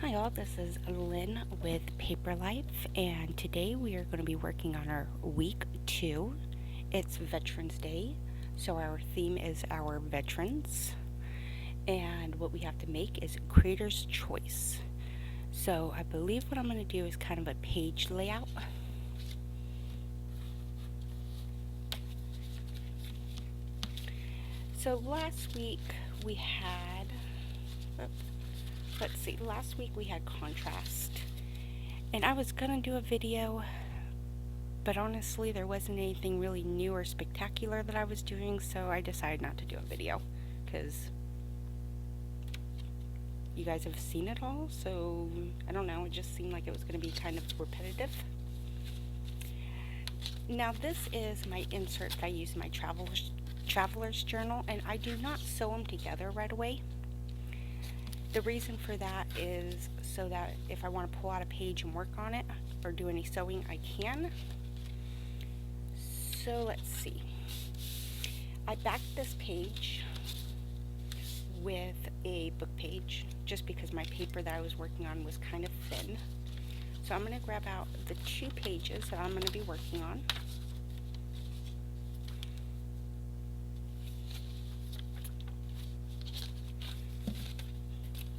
Hi all, this is Lynn with Paper Life, and today we are going to be working on our week 2. It's Veterans Day, so our theme is our veterans, and what we have to make is Creator's Choice. So I believe what I'm going to do is kind of a page layout. So last week we had, last week we had contrast, and I was going to do a video, but honestly there wasn't anything really new or spectacular that I was doing, so I decided not to do a video because you guys have seen it all, so I don't know, it just seemed like it was going to be kind of repetitive. Now this is my insert that I use in my traveler's journal, and I do not sew them together right away. The reason for that is so that if I want to pull out a page and work on it or do any sewing, I can. So let's see. I backed this page with a book page just because my paper that I was working on was kind of thin. So I'm going to grab out the 2 pages that I'm going to be working on.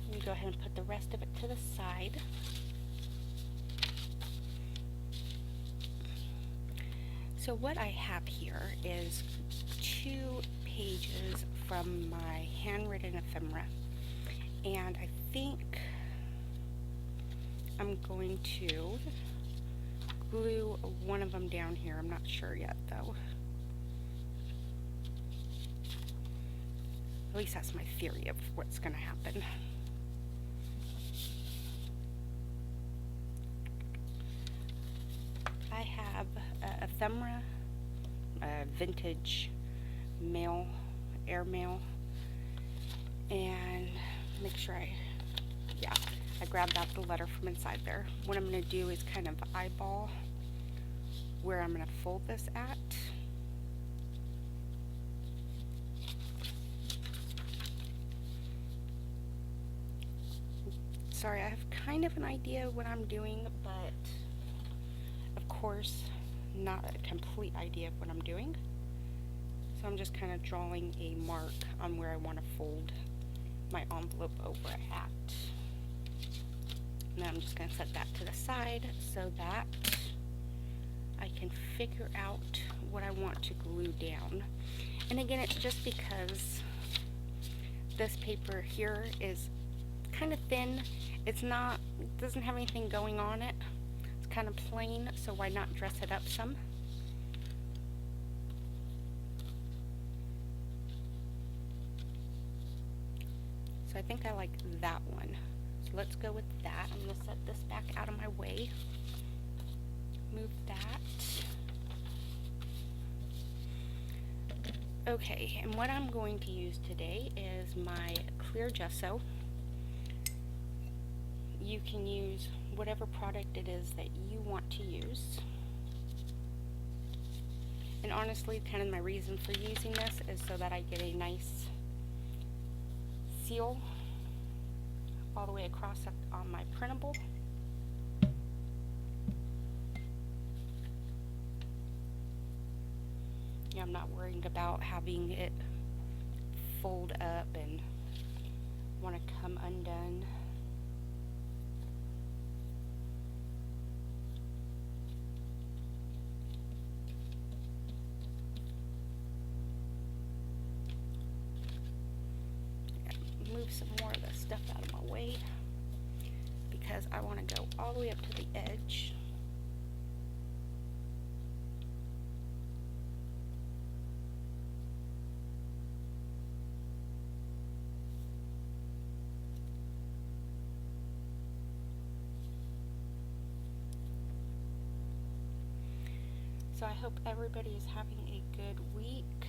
Let me go ahead and put the rest of it to the side. So what I have here is 2 pages from my handwritten ephemera, and I think I'm going to glue one of them down here. I'm not sure yet though. At least that's my theory of what's going to happen. I have ephemera, vintage mail, airmail, and make sure I grabbed out the letter from inside there. What I'm going to do is kind of eyeball where I'm going to fold this at. Sorry, I have kind of an idea of what I'm doing, but of course not a complete idea of what I'm doing. So I'm just kind of drawing a mark on where I want to fold my envelope over at. Now I'm just going to set that to the side so that I can figure out what I want to glue down. And again, it's just because this paper here is kind of thin. Doesn't have anything going on it. It's kind of plain, so why not dress it up some? So I think I like that one. So let's go with that. I'm going to set this back out of my way. Move that. Okay, and what I'm going to use today is my clear gesso. You can use whatever product it is that you want to use. And honestly, kind of my reason for using this is so that I get a nice seal all the way across on my printable. Yeah, I'm not worried about having it fold up and want to come undone. Move some more of the stuff out of my way because I want to go all the way up to the edge. So I hope everybody is having a good week.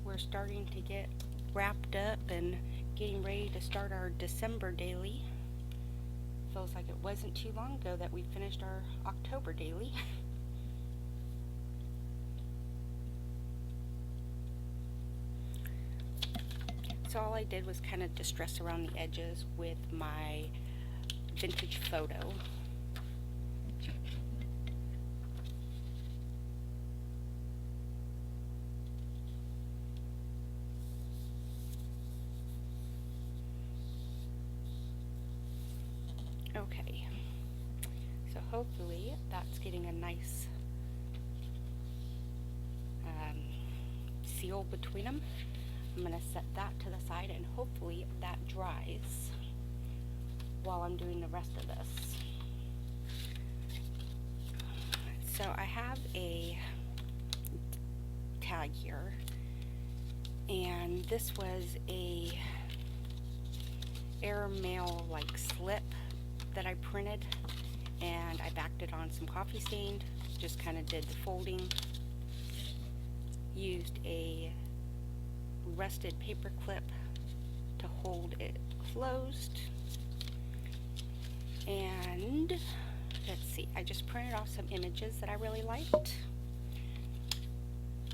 We're starting to get wrapped up and getting ready to start our December daily. Feels like it wasn't too long ago that we finished our October daily. So all I did was kind of distress around the edges with my vintage photo. Okay, so hopefully that's getting a nice seal between them. I'm going to set that to the side and hopefully that dries while I'm doing the rest of this. So I have a tag here, and this was a airmail like slip that I printed, and I backed it on some coffee stain, just kind of did the folding, used a rusted paper clip to hold it closed, and let's see, I just printed off some images that I really liked.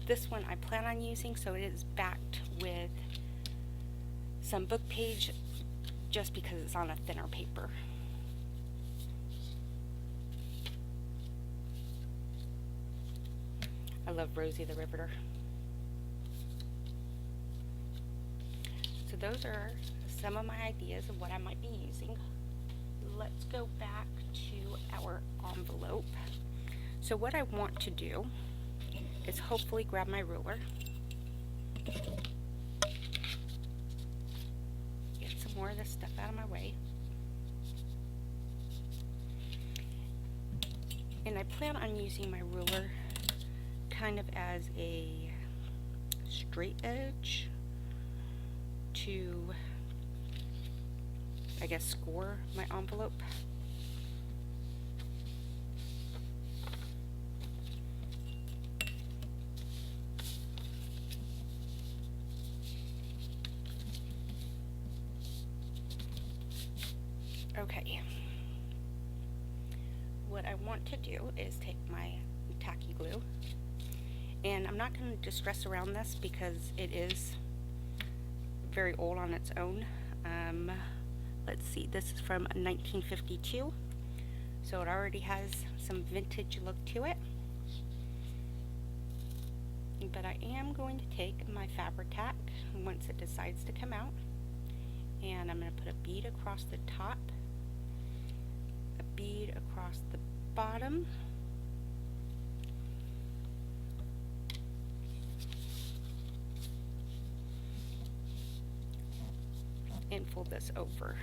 This one I plan on using, so it is backed with some book page just because it's on a thinner paper. I love Rosie the Riveter. So those are some of my ideas of what I might be using. Let's go back to our envelope. So what I want to do is hopefully grab my ruler, get some more of this stuff out of my way, and I plan on using my ruler kind of as a straight edge to, I guess, score my envelope. Okay, what I want to do is take my tacky glue, and I'm not going to distress around this because it is very old on its own. Let's see, this is from 1952, so it already has some vintage look to it. But I am going to take my Fabri-Tac once it decides to come out, and I'm going to put a bead across the top, a bead across the bottom, and fold this over.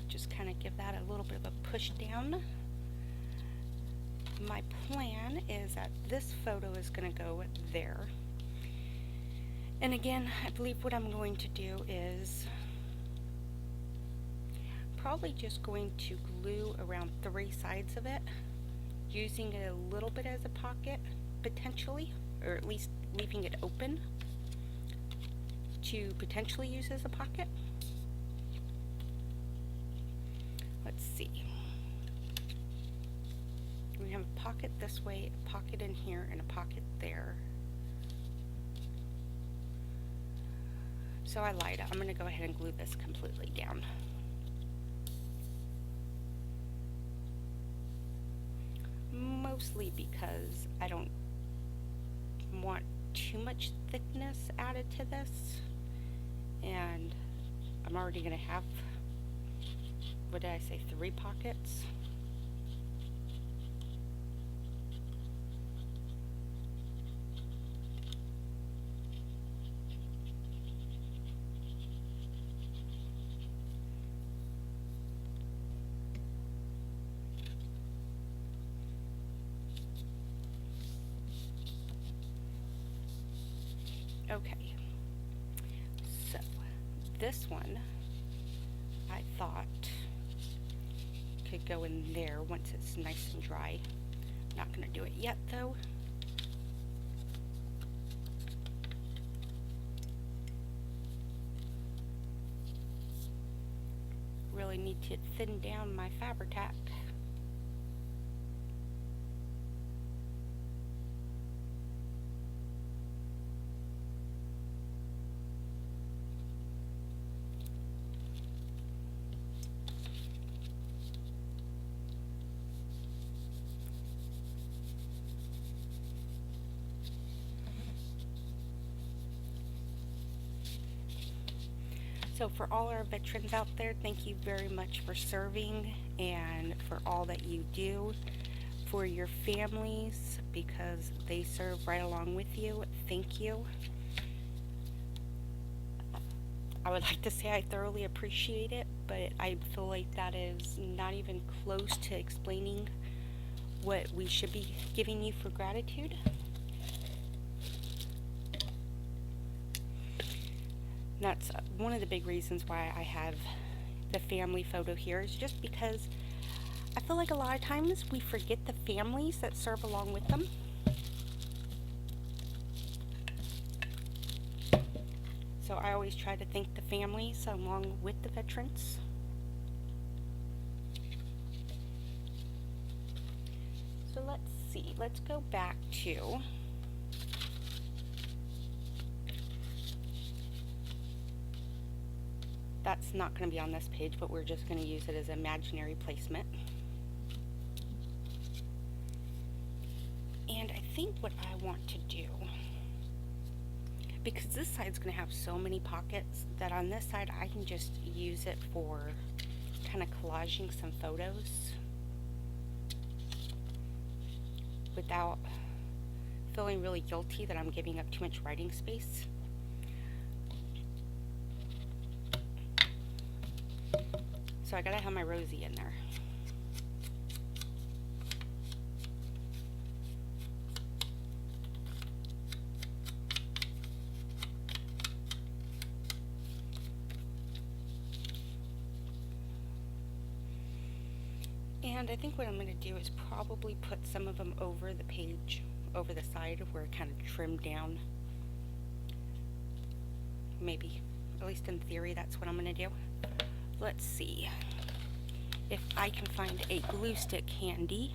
Just kind of give that a little bit of a push down. My plan is that this photo is going to go there. And again, I believe what I'm going to do is probably just going to glue around 3 sides of it, using it a little bit as a pocket potentially, or at least leaving it open to potentially use as a pocket. Let's see. We have a pocket this way, a pocket in here, and a pocket there. So I lied. I'm going to go ahead and glue this completely down. Mostly because I don't want too much thickness added to this, and I'm already going to have, what did I say, 3 pockets. Okay, so this one I thought could go in there once it's nice and dry. Not going to do it yet though. Really need to thin down my Fabri-Tac. So for all our veterans out there, thank you very much for serving and for all that you do for your families, because they serve right along with you. Thank you. I would like to say I thoroughly appreciate it, but I feel like that is not even close to explaining what we should be giving you for gratitude. That's one of the big reasons why I have the family photo here, is just because I feel like a lot of times we forget the families that serve along with them. So I always try to thank the families along with the veterans. So let's see, let's go back to that's not going to be on this page, but we're just going to use it as imaginary placement. And I think what I want to do, because this side's going to have so many pockets, that on this side I can just use it for kind of collaging some photos without feeling really guilty that I'm giving up too much writing space. So I gotta have my Rosie in there. And I think what I'm going to do is probably put some of them over the page, over the side where it kind of trimmed down. Maybe, at least in theory, that's what I'm going to do. Let's see if I can find a glue stick handy.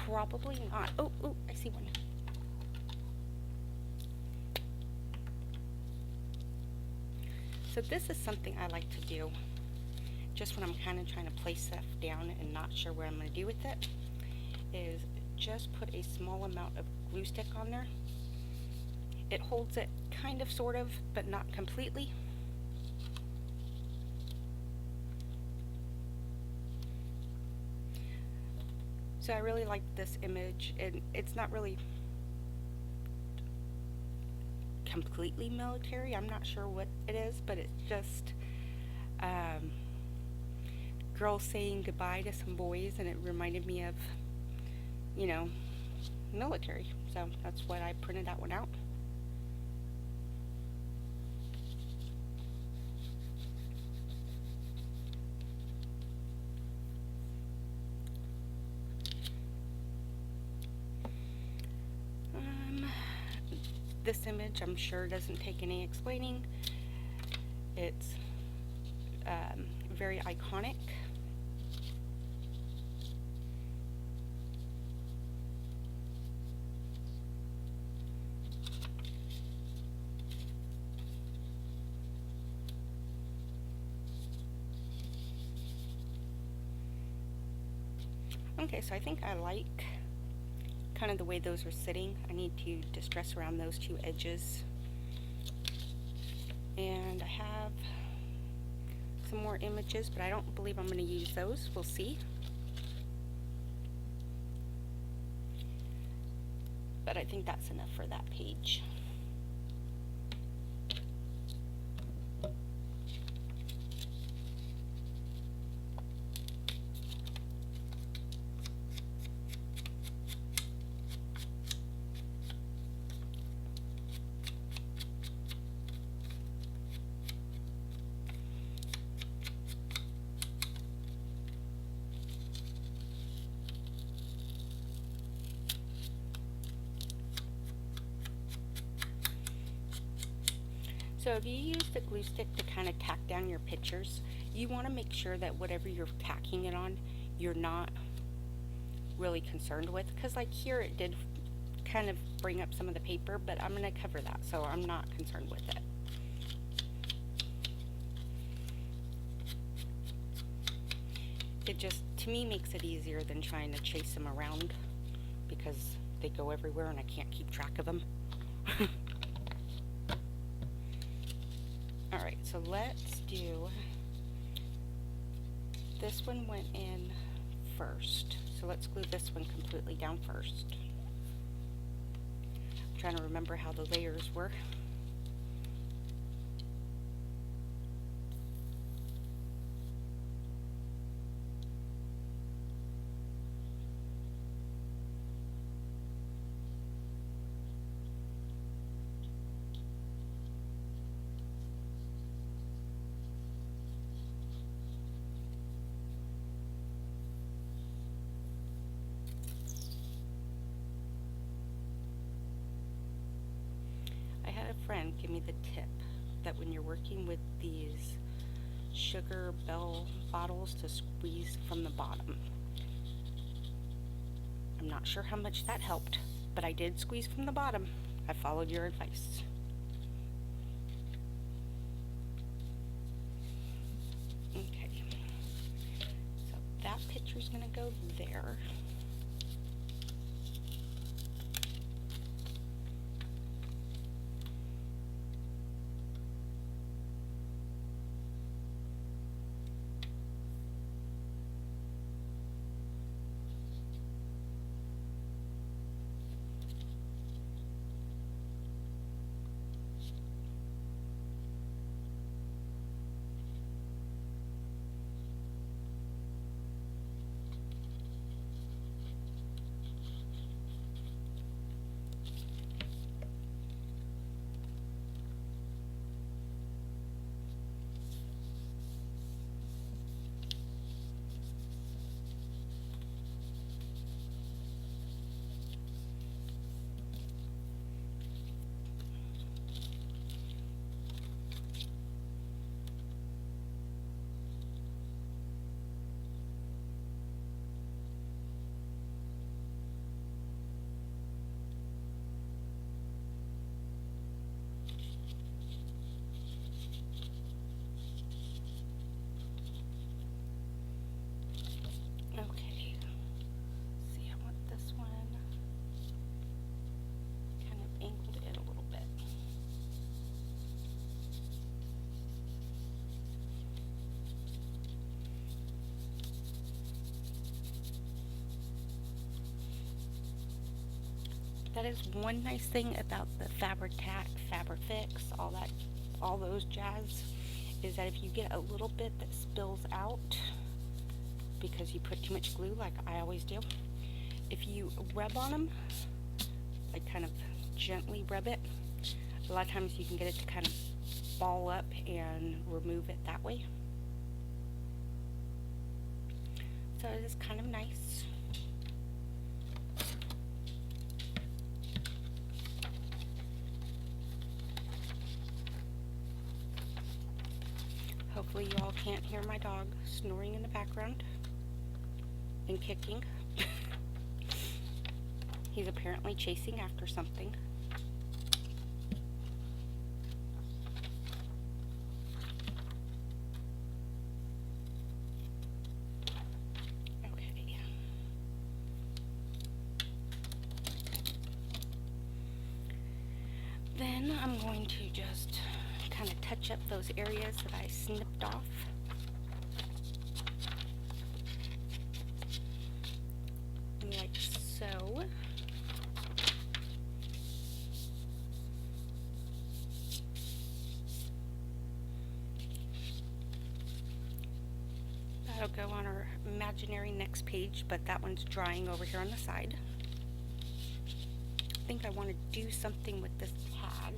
Probably not. Oh, I see one. So this is something I like to do just when I'm kind of trying to place stuff down and not sure what I'm going to do with it, is just put a small amount of glue stick on there. It holds it kind of, sort of, but not completely. So I really like this image, and it's not really completely military. I'm not sure what it is, but it's just girls saying goodbye to some boys, and it reminded me of, you know, military. So that's what I printed that one out. This image, I'm sure, doesn't take any explaining. It's very iconic. Okay, so I think I like kind of the way those are sitting. I need to distress around those two edges. And I have some more images, but I don't believe I'm going to use those. We'll see. But I think that's enough for that page. So if you use the glue stick to kind of tack down your pictures, you want to make sure that whatever you're tacking it on, you're not really concerned with. Because like here, it did kind of bring up some of the paper, but I'm going to cover that, so I'm not concerned with it. It just, to me, makes it easier than trying to chase them around, because they go everywhere and I can't keep track of them. Alright, So let's do, this one went in first. So let's glue this one completely down first. I'm trying to remember how the layers were. I had a friend give me the tip that when you're working with these Sugar Bell bottles to squeeze from the bottom. I'm not sure how much that helped, but I did squeeze from the bottom. I followed your advice. Okay, so that picture's gonna go there. Okay, see, I want this one kind of angled in a little bit. That is one nice thing about the Fabri-Tac, Fabri-Fix, all those jazz, is that if you get a little bit that spills out because you put too much glue, like I always do, if you rub on them, like kind of gently rub it, a lot of times you can get it to kind of ball up and remove it that way. So it is kind of nice. Hopefully you all can't hear my dog snoring in the background and kicking. He's apparently chasing after something. Okay. Then I'm going to just kind of touch up those areas that I snipped off. Like so. That'll go on our imaginary next page, but that one's drying over here on the side. I think I want to do something with this tag.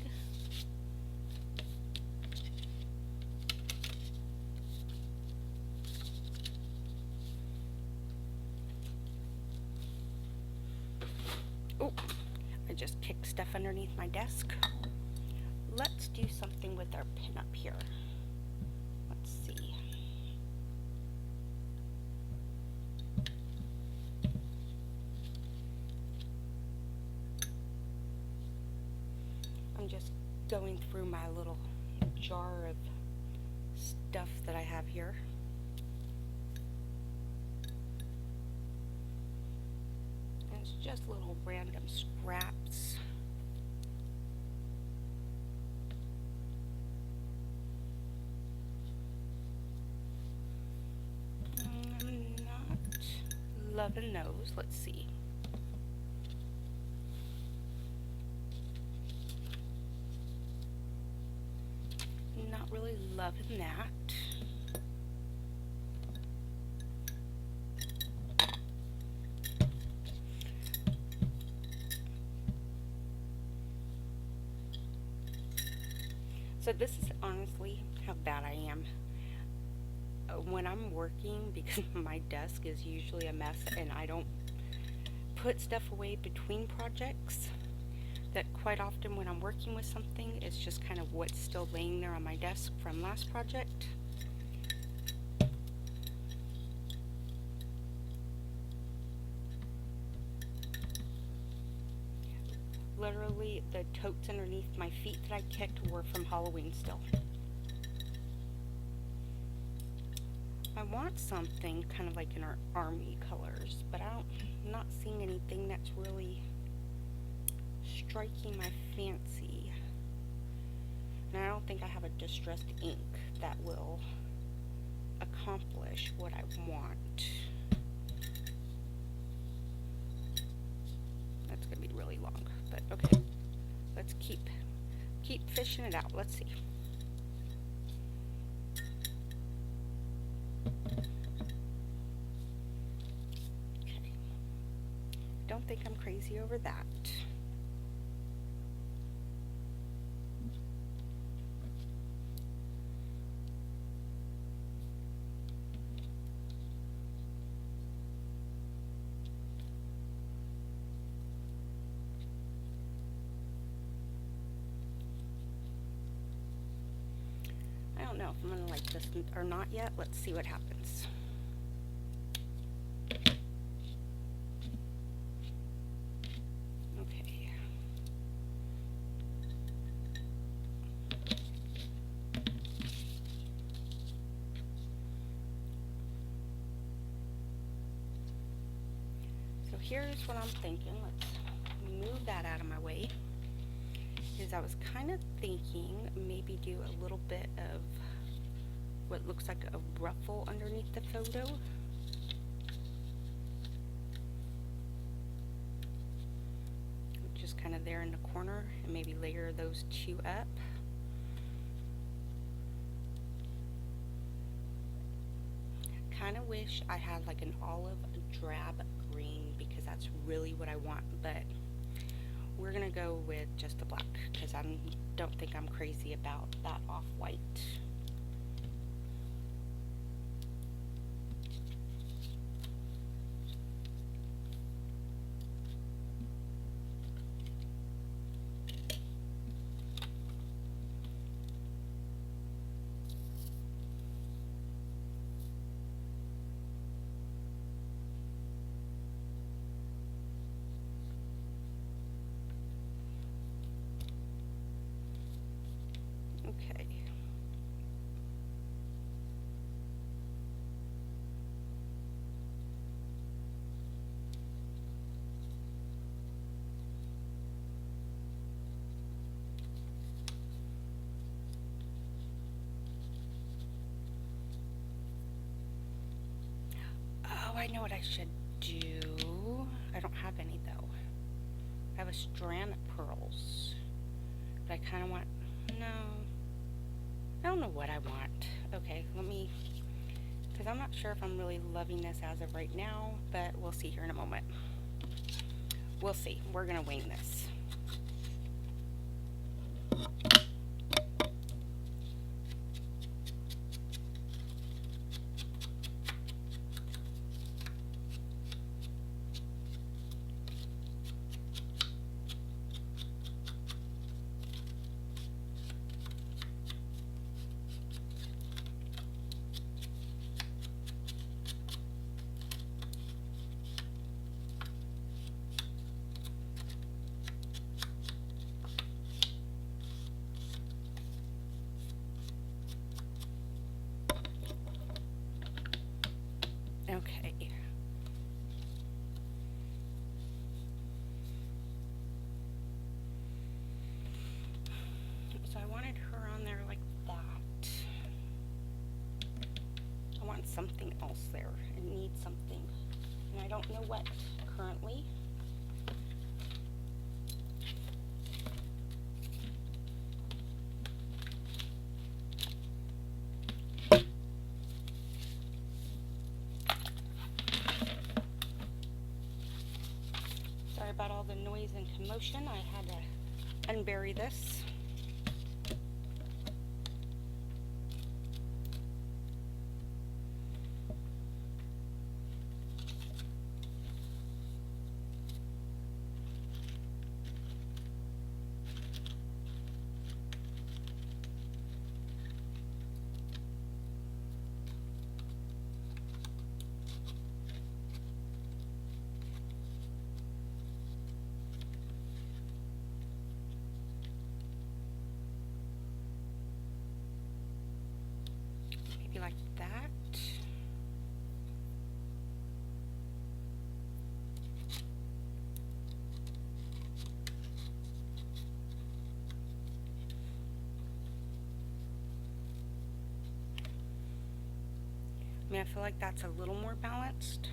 Oh, I just kicked stuff underneath my desk. Let's do something with our pin up here. Let's see. I'm just going through my little jar of stuff that I have here. And it's just little random scraps. loving those. Let's see. Not really loving that. So this is honestly how bad I am. When I'm working, because my desk is usually a mess and I don't put stuff away between projects, that quite often when I'm working with something, it's just kind of what's still laying there on my desk from last project. Literally, the totes underneath my feet that I kicked were from Halloween still. I want something kind of like in our army colors, but I'm not seeing anything that's really striking my fancy. And I don't think I have a distressed ink that will accomplish what I want. That's gonna be really long, but okay. Let's keep fishing it out. Let's see. Okay. Don't think I'm crazy over that. I don't know if I'm gonna like this or not yet. Let's see what happens. Okay. So here's what I'm thinking. Let's move that out of my way. Is I was kind of thinking maybe do a little bit of what looks like a ruffle underneath the photo. Just kind of there in the corner, and maybe layer those two up. Kind of wish I had like an olive drab green because that's really what I want, but we're gonna go with just the black because I don't think I'm crazy about that off-white. Okay. Oh, I know what I should do. I don't have any though. I have a strand of pearls, but I kind of want, no, I don't know what I want. Okay, let me, because I'm not sure if I'm really loving this as of right now, but we'll see here in a moment. We'll see. We're gonna wing this. Okay. So I wanted her on there like that. I want something else there. I need something and I don't know what currently. Sorry about all the noise and commotion. I had to unbury this. Maybe like that. I mean, I feel like that's a little more balanced.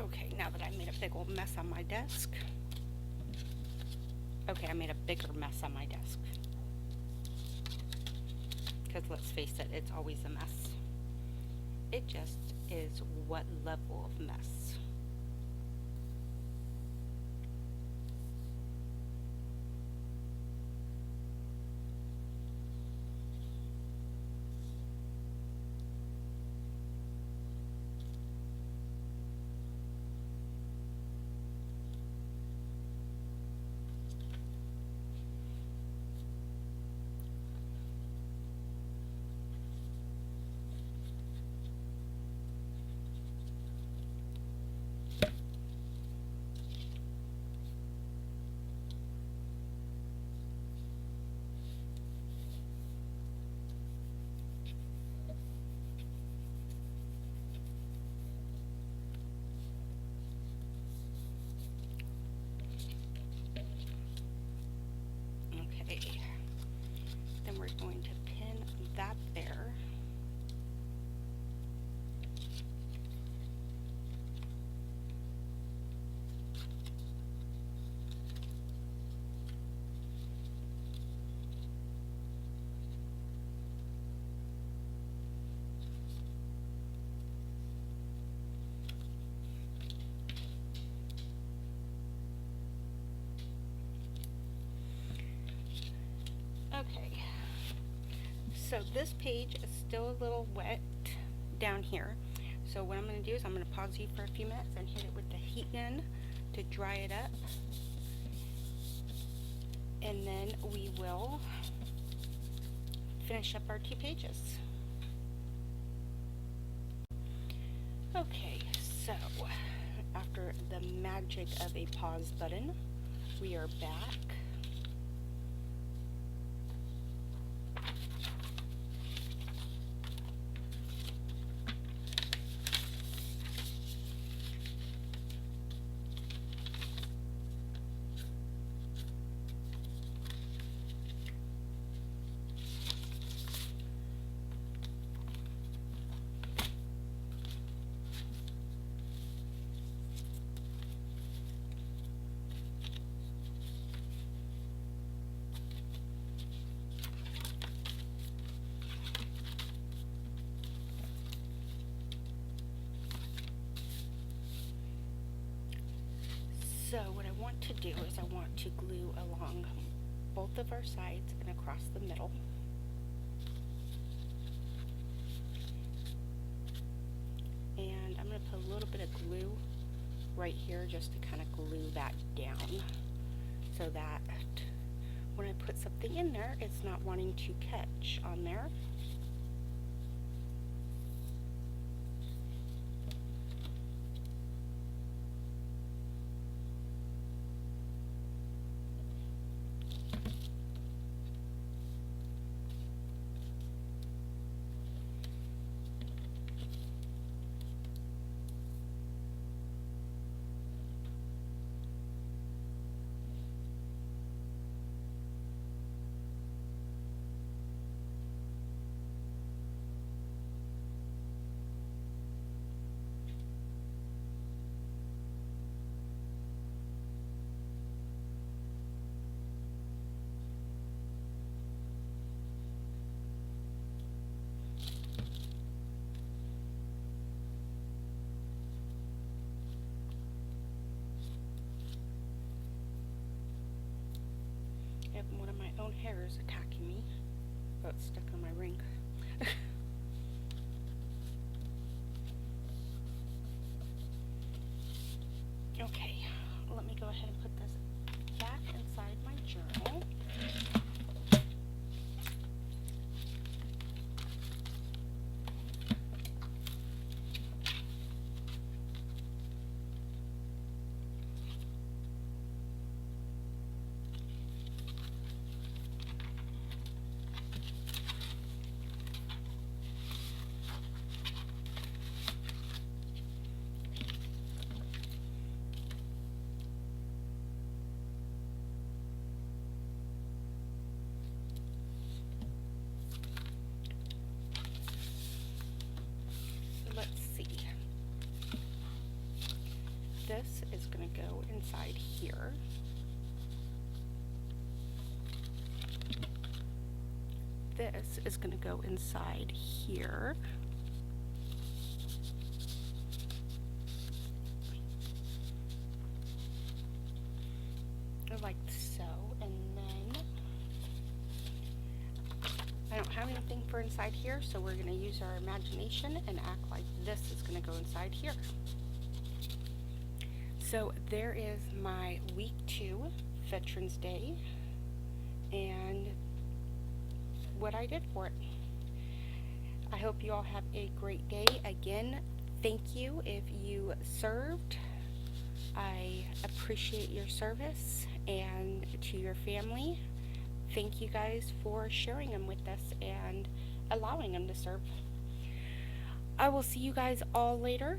Okay, now that I made a big old mess on my desk. Okay, I made a bigger mess on my desk. Because let's face it, it's always a mess. It just is what level of mess. Okay, then we're going to pin that there. Okay, so this page is still a little wet down here. So what I'm going to do is I'm going to pause you for a few minutes and hit it with the heat gun to dry it up. And then we will finish up our 2 pages. Okay, so after the magic of a pause button, we are back. So what I want to do is I want to glue along both of our sides and across the middle. And I'm going to put a little bit of glue right here just to kind of glue that down so that when I put something in there, it's not wanting to catch on there. of one of my own hairs attacking me. Oh, it's stuck on my ring. Okay, let me go ahead and put this back inside my journal. Let's see. This is going to go inside here. This is going to go inside here. Like so. And then I don't have anything for inside here, so we're going to use our imagination and act like this is going to go inside here. So there is my week 2 Veterans Day and what I did for it. I hope you all have a great day. Again, thank you if you served. I appreciate your service, and to your family, thank you guys for sharing them with us and allowing them to serve. I will see you guys all later.